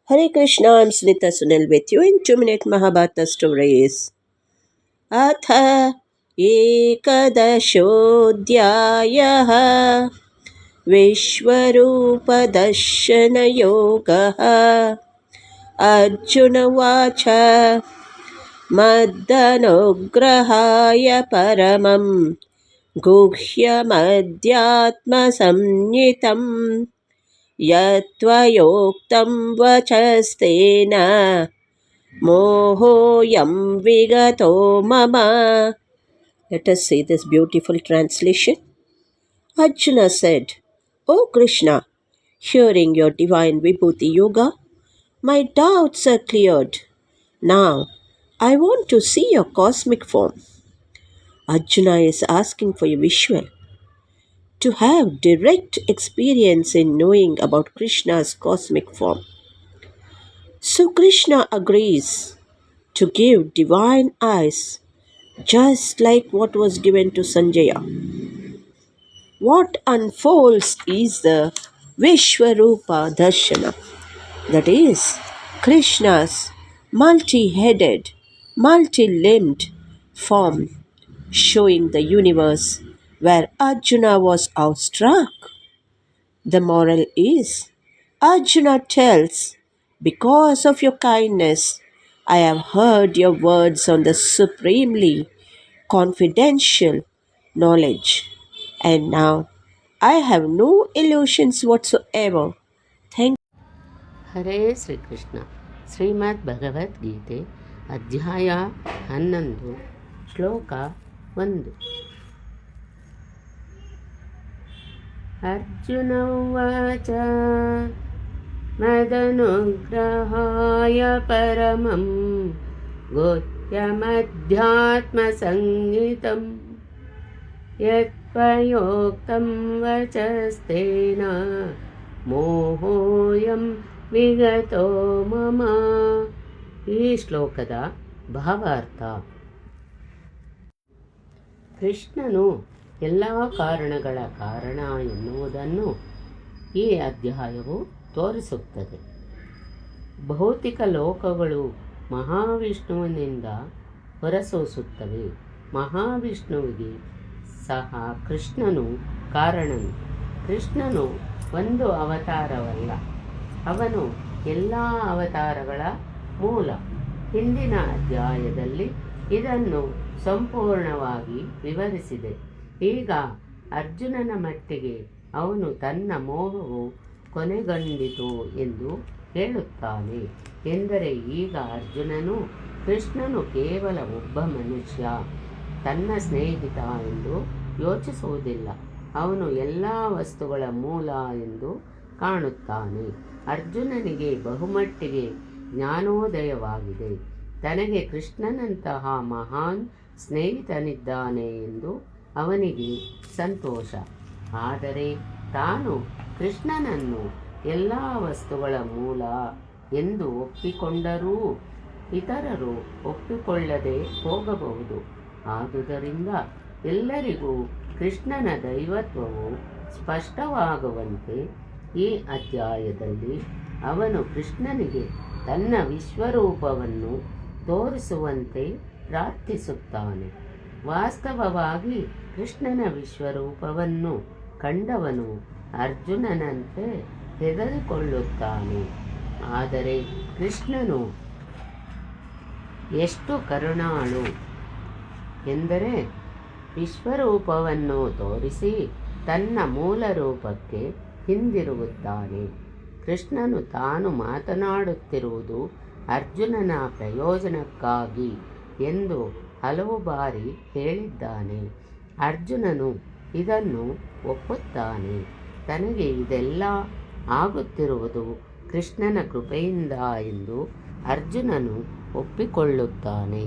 Hare Krishna, I'm Sunita Sunil with you in 2-minute Mahabharata stories. अथ एकदशोऽध्यायः विश्वरूपदर्शनयोगः। अर्जुन उवाच मदनुग्रहाय परमं गुह्यमध्यात्मसंज्ञितम् यत्त्वयोक्तं वचस्तेन मोहोऽयं विगतो मम. Let us see this beautiful translation. Arjuna said, O Krishna, hearing your divine Vibhuti Yoga, my doubts are cleared. Now, I want to see your cosmic form. Arjuna is asking for a visual, to have direct experience in knowing about Krishna's cosmic form. So Krishna agrees to give divine eyes, just like what was given to Sanjaya. What unfolds is the Vishwarupa Darshana, that is, Krishna's multi-headed, multi-limbed form, showing the universe where Arjuna was awestruck. The moral is, Arjuna tells, because of your kindness, I have heard your words on the supremely confidential knowledge, and now I have no illusions whatsoever. Thank ಹರೇ ಶ್ರೀಕೃಷ್ಣ. ಶ್ರೀಮದ್ ಭಗವದ್ಗೀತೆ ಅಧ್ಯಾಯ 11 ಶ್ಲೋಕ 1. ಅರ್ಜುನ ಉವಾಚ ಮದನುಗ್ರಹಾಯ ಪರಮಂ ಗುಹ್ಯಮಧ್ಯಾತ್ಮಸಂಜ್ಞಿತಂ ಯತ್ತ್ವಯೋಕ್ತಂ ವಚಸ್ತೇನ ಮೋಹೋಯಂ ವಿಗತೋ ಮಮ. ಈ ಶ್ಲೋಕದ ಭಾವಾರ್ಥ: ಕೃಷ್ಣನು ಎಲ್ಲ ಕಾರಣಗಳ ಕಾರಣ ಎನ್ನುವುದನ್ನು ಈ ಅಧ್ಯಾಯವು ತೋರಿಸುತ್ತದೆ. ಭೌತಿಕ ಲೋಕಗಳು ಮಹಾವಿಷ್ಣುವಿನಿಂದ ಹೊರಸೂಸುತ್ತವೆ. ಮಹಾವಿಷ್ಣುವಿಗೆ ಸಹ ಕೃಷ್ಣನು ಕಾರಣನು. ಕೃಷ್ಣನು ಒಂದು ಅವತಾರವಲ್ಲ, ಅವನು ಎಲ್ಲ ಅವತಾರಗಳ ಮೂಲ. ಹಿಂದಿನ ಅಧ್ಯಾಯದಲ್ಲಿ ಇದನ್ನು ಸಂಪೂರ್ಣವಾಗಿ ವಿವರಿಸಿದೆ. ಈಗ ಅರ್ಜುನನ ಮಟ್ಟಿಗೆ ಅವನು ತನ್ನ ಮೋಹವು ಕೊನೆಗೊಂಡಿತು ಎಂದು ಹೇಳುತ್ತಾನೆ. ಎಂದರೆ ಈಗ ಅರ್ಜುನನು ಕೃಷ್ಣನು ಕೇವಲ ಒಬ್ಬ ಮನುಷ್ಯ, ತನ್ನ ಸ್ನೇಹಿತ ಎಂದು ಯೋಚಿಸುವುದಿಲ್ಲ. ಅವನು ಎಲ್ಲ ವಸ್ತುಗಳ ಮೂಲ ಎಂದು ಕಾಣುತ್ತಾನೆ. ಅರ್ಜುನನಿಗೆ ಬಹುಮಟ್ಟಿಗೆ ಜ್ಞಾನೋದಯವಾಗಿದೆ. ತನಗೆ ಕೃಷ್ಣನಂತಹ ಮಹಾನ್ ಸ್ನೇಹಿತನಿದ್ದಾನೆ ಎಂದು ಅವನಿಗೆ ಸಂತೋಷ. ಆದರೆ ತಾನು ಕೃಷ್ಣನನ್ನು ಎಲ್ಲ ವಸ್ತುಗಳ ಮೂಲ ಎಂದು ಒಪ್ಪಿಕೊಂಡರೂ ಇತರರು ಒಪ್ಪಿಕೊಳ್ಳದೆ ಹೋಗಬಹುದು. ಆದುದರಿಂದ ಎಲ್ಲರಿಗೂ ಕೃಷ್ಣನ ದೈವತ್ವವು ಸ್ಪಷ್ಟವಾಗುವಂತೆ ಈ ಅಧ್ಯಾಯದಲ್ಲಿ ಅವನು ಕೃಷ್ಣನಿಗೆ ತನ್ನ ವಿಶ್ವರೂಪವನ್ನು ತೋರಿಸುವಂತೆ ಪ್ರಾರ್ಥಿಸುತ್ತಾನೆ. ವಾಸ್ತವವಾಗಿ ಕೃಷ್ಣನ ವಿಶ್ವರೂಪವನ್ನು ಕಂಡವನು ಅರ್ಜುನನಂತೆ ಹೆದರಿಕೊಳ್ಳುತ್ತಾನೆ. ಆದರೆ ಕೃಷ್ಣನು ಎಷ್ಟು ಕರುಣಾಳು ಎಂದರೆ ವಿಶ್ವರೂಪವನ್ನು ತೋರಿಸಿ ತನ್ನ ಮೂಲ ರೂಪಕ್ಕೆ ಹಿಂದಿರುಗುತ್ತಾನೆ. ಕೃಷ್ಣನು ತಾನು ಮಾತನಾಡುತ್ತಿರುವುದು ಅರ್ಜುನನ ಪ್ರಯೋಜನಕ್ಕಾಗಿ ಎಂದು ಹಲವು ಬಾರಿ ಹೇಳಿದ್ದಾನೆ. ಅರ್ಜುನನು ಇದನ್ನು ಒಪ್ಪುತ್ತಾನೆ. ತನಗೆ ಇದೆಲ್ಲ ಆಗುತ್ತಿರುವುದು ಕೃಷ್ಣನ ಕೃಪೆಯಿಂದ ಎಂದು ಅರ್ಜುನನು ಒಪ್ಪಿಕೊಳ್ಳುತ್ತಾನೆ.